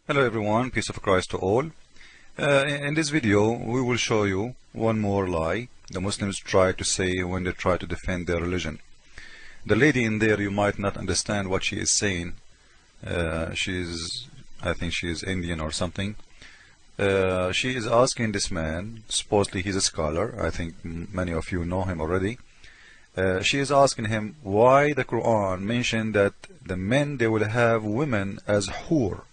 Hello everyone, peace of Christ to all. In this video we will show you one more lie the Muslims try to say when they try to defend their religion. The lady in there, you might not understand what she is saying. I think she is Indian or something. She is asking this man, supposedly he's a scholar, I think many of you know him already. She is asking him why the Quran mentioned that the men, they will have women as hur.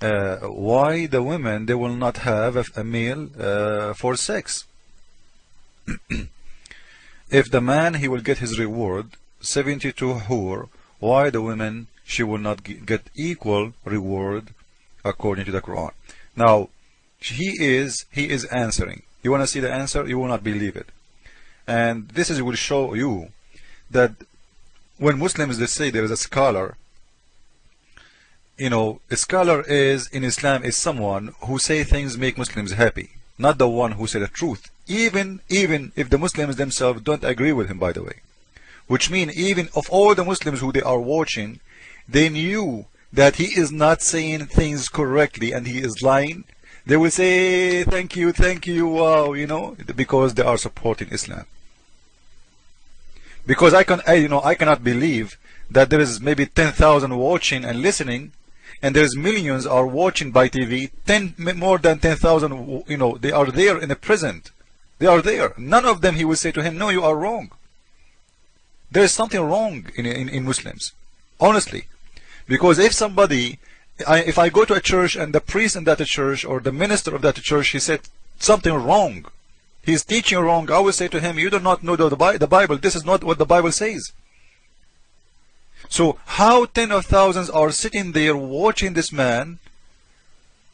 Why the women, they will not have a male for sex? If the man, he will get his reward 72 hur, why the women, she will not get equal reward according to the Quran? Now he is answering. You want to see the answer? You will not believe it. And this will show you that when Muslims, they say there is a scholar, you know, a scholar is in Islam is someone who say things make Muslims happy, not the one who say the truth, even if the Muslims themselves don't agree with him, by the way. Which means even of all the Muslims who they are watching, they knew that he is not saying things correctly and he is lying. They will say thank you, wow, you know, because they are supporting Islam. Because I cannot believe that there is maybe 10,000 watching and listening, and there's millions are watching by TV. More than 10,000, you know, they are there in the present. They are there. None of them he will say to him, no, you are wrong. There is something wrong in Muslims, honestly. Because if somebody, if I go to a church and the priest in that church or the minister of that church, he said something wrong, he's teaching wrong, I will say to him, you do not know the Bible. This is not what the Bible says. So how tens of thousands are sitting there watching this man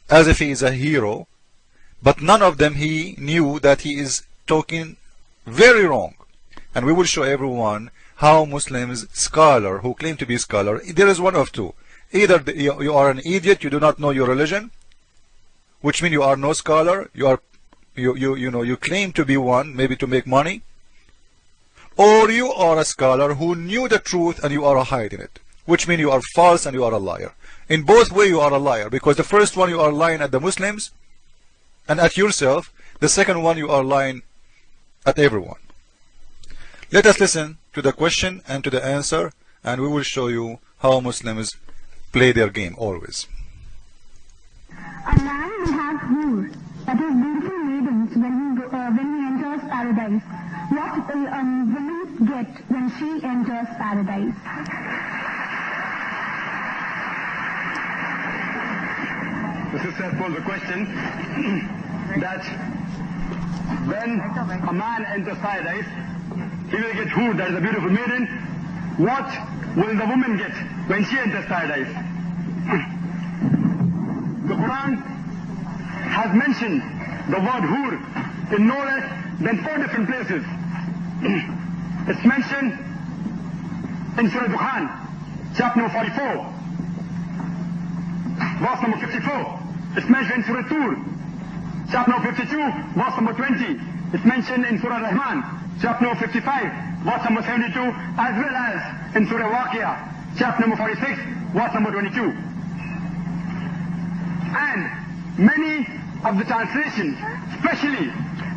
as if he is a hero, but none of them he knew that he is talking very wrong. And we will show everyone how Muslims, scholar who claim to be scholar, there is one of two. Either you are an idiot, you do not know your religion, which means you are no scholar, you claim to be one, maybe to make money, or you are a scholar who knew the truth and you are hiding it, which means you are false and you are a liar. In both ways you are a liar, because the first one you are lying at the Muslims and at yourself, the second one you are lying at everyone. Let us listen to the question and to the answer, and we will show you how Muslims play their game always. A man will have hur, that is beautiful maidens, when he enters paradise. What will a woman get when she enters paradise? The sister posed a question that when a man enters paradise, he will get hur, that is a beautiful maiden. What will the woman get when she enters paradise? The Quran has mentioned the word hur in no less than 4 different places. It's mentioned in Surah Dukhan, chapter number 44, verse number 54. It's mentioned in Surah Tur, chapter number 52, verse number 20. It's mentioned in Surah Rahman, chapter number 55, verse number 72, as well as in Surah Waqiyah, chapter number 46, verse number 22. And many of the translations, especially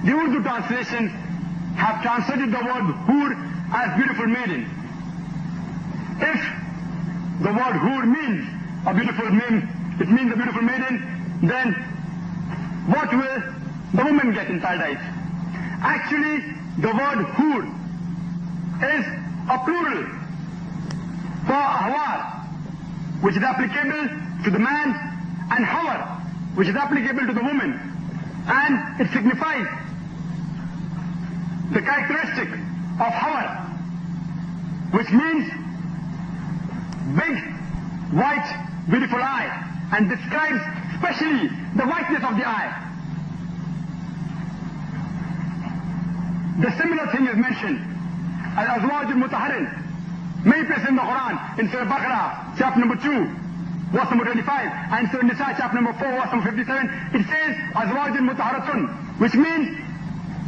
the Urdu translations, have translated the word hur as beautiful maiden. If the word hur means a beautiful maiden, it means a beautiful maiden, then what will the woman get in paradise? Actually, the word hur is a plural for hawar, which is applicable to the man, and hawar, which is applicable to the woman, and it signifies the characteristic of hawar, which means big, white, beautiful eye, and describes especially the whiteness of the eye. The similar thing is mentioned as azwaj al-mutahharin, many places in the Quran, in Surah Baqarah, chapter number 2, verse number 25, and Surah Nisa, chapter number 4, verse number 57, it says azwaj al-mutahharatun, which means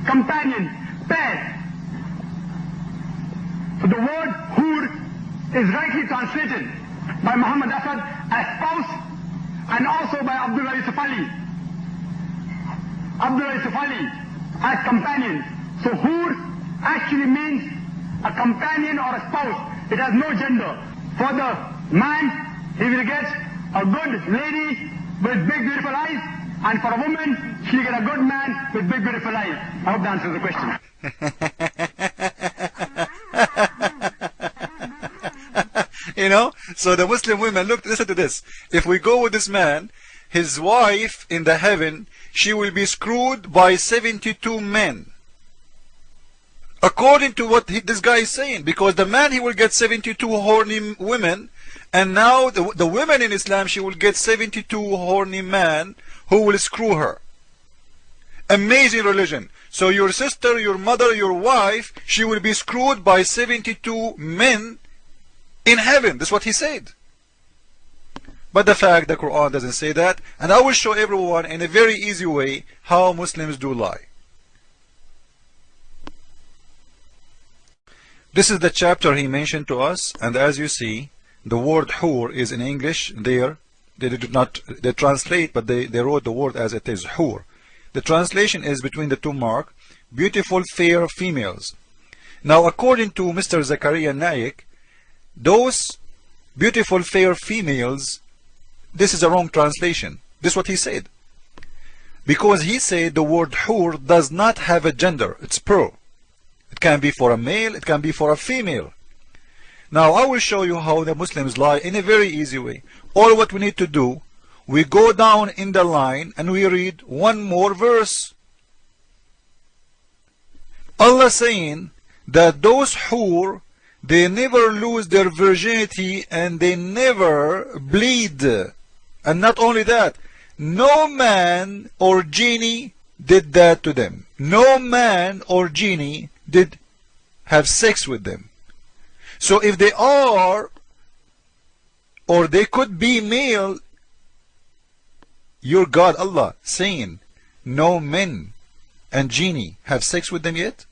companion, pair. So the word hur is rightly translated by Muhammad Asad as spouse, and also by Abdullah Yusuf Ali. Abdullah Yusuf Ali as companion. So hur actually means a companion or a spouse. It has no gender. For the man, he will get a good lady with big beautiful eyes, and for a woman, she'll get a good man with big beautiful eyes. I hope that answers the question. You know, so the Muslim women, look, listen to this. If we go with this man, his wife in the heaven, she will be screwed by 72 men. According to what this guy is saying, because the man, he will get 72 horny women, and now the women in Islam, she will get 72 horny men who will screw her. Amazing religion. So your sister, your mother, your wife, she will be screwed by 72 men in heaven. That's what he said. But the fact, the Quran doesn't say that, and I will show everyone in a very easy way how Muslims do lie. This is the chapter he mentioned to us, and as you see, the word hur is in English there. They did not translate, but they wrote the word as it is, hur. The translation is between the two marks, beautiful fair females. Now according to Mr. Zakir Naik, those beautiful fair females, this is a wrong translation. This is what he said. Because he said the word hur does not have a gender, it's plural. It can be for a male, it can be for a female. Now I will show you how the Muslims lie in a very easy way. All what we need to do, we go down in the line and we read one more verse. Allah saying that those hur, they never lose their virginity and they never bleed. And not only that, no man or genie did that to them. No man or genie did have sex with them. So if they are, or they could be male, your God Allah saying no men and genie have sex with them yet?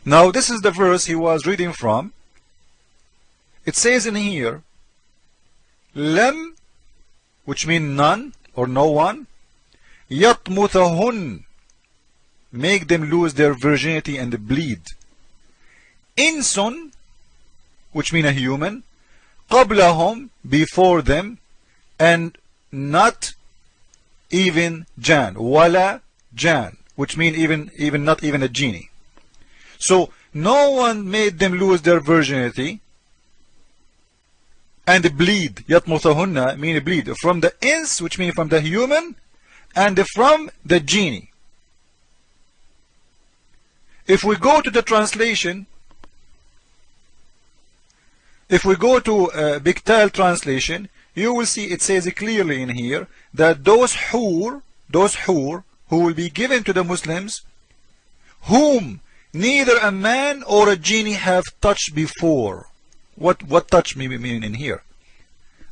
Now this is the verse he was reading from. It says in here, Lam, which means none or no one, yatmuthahun, make them lose their virginity and bleed. Insun, which means a human, qablahum, before them, and not even jan, wala jan, which means even not even a genie. So no one made them lose their virginity and bleed. Yatmuthahunna mean bleed from the ins, which means from the human, and from the genie. If we go to the translation, if we go to Biktal translation, you will see it says clearly in here that those hur who will be given to the Muslims, whom neither a man or a genie have touched before. What touch mean in here?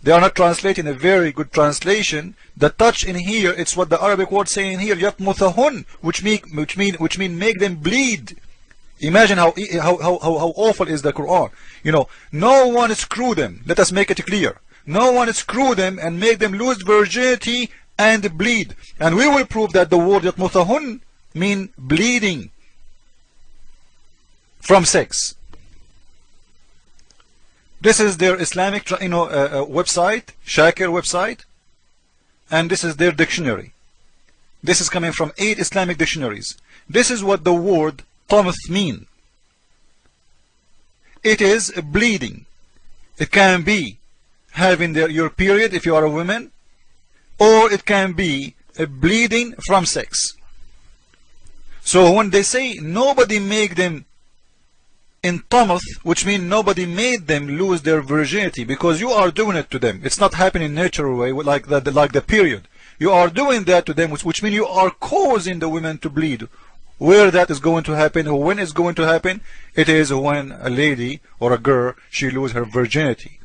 They are not translating a very good translation. The touch in here, it's what the Arabic word saying here, yatmuthahun, which mean make them bleed. Imagine how awful is the Quran. You know, no one screw them. Let us make it clear. No one screw them and make them lose virginity and bleed. And we will prove that the word yatmuthahun mean bleeding from sex. This is their Islamic website, Zakir website, and this is their dictionary. This is coming from 8 Islamic dictionaries. This is what the word tamth mean. It is bleeding. It can be having your period if you are a woman, or it can be a bleeding from sex. So when they say nobody make them in tamth, which means nobody made them lose their virginity, because you are doing it to them. It's not happening in a natural way like the period. You are doing that to them, which means you are causing the women to bleed. Where that is going to happen, or when it's going to happen, it is when a lady or a girl, she lose her virginity.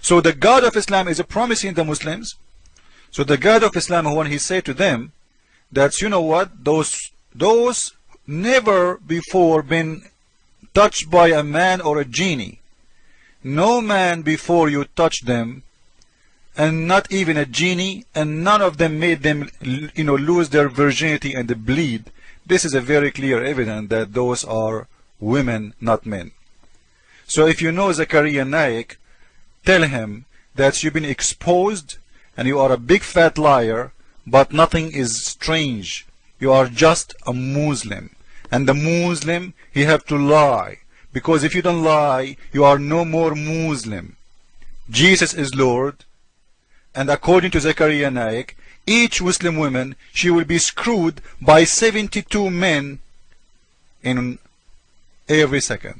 So the God of Islam is promising the Muslims. So the God of Islam, when he said to them that, you know what, those never before been touched by a man or a genie. No man before you touched them, and not even a genie, and none of them made them, lose their virginity and bleed. This is a very clear evidence that those are women, not men. So if you know Zakir Naik, tell him that you've been exposed and you are a big fat liar, but nothing is strange. You are just a Muslim. And the Muslim, he have to lie. Because if you don't lie, you are no more Muslim. Jesus is Lord. And according to Zakir Naik, each Muslim woman, she will be screwed by 72 men in every second.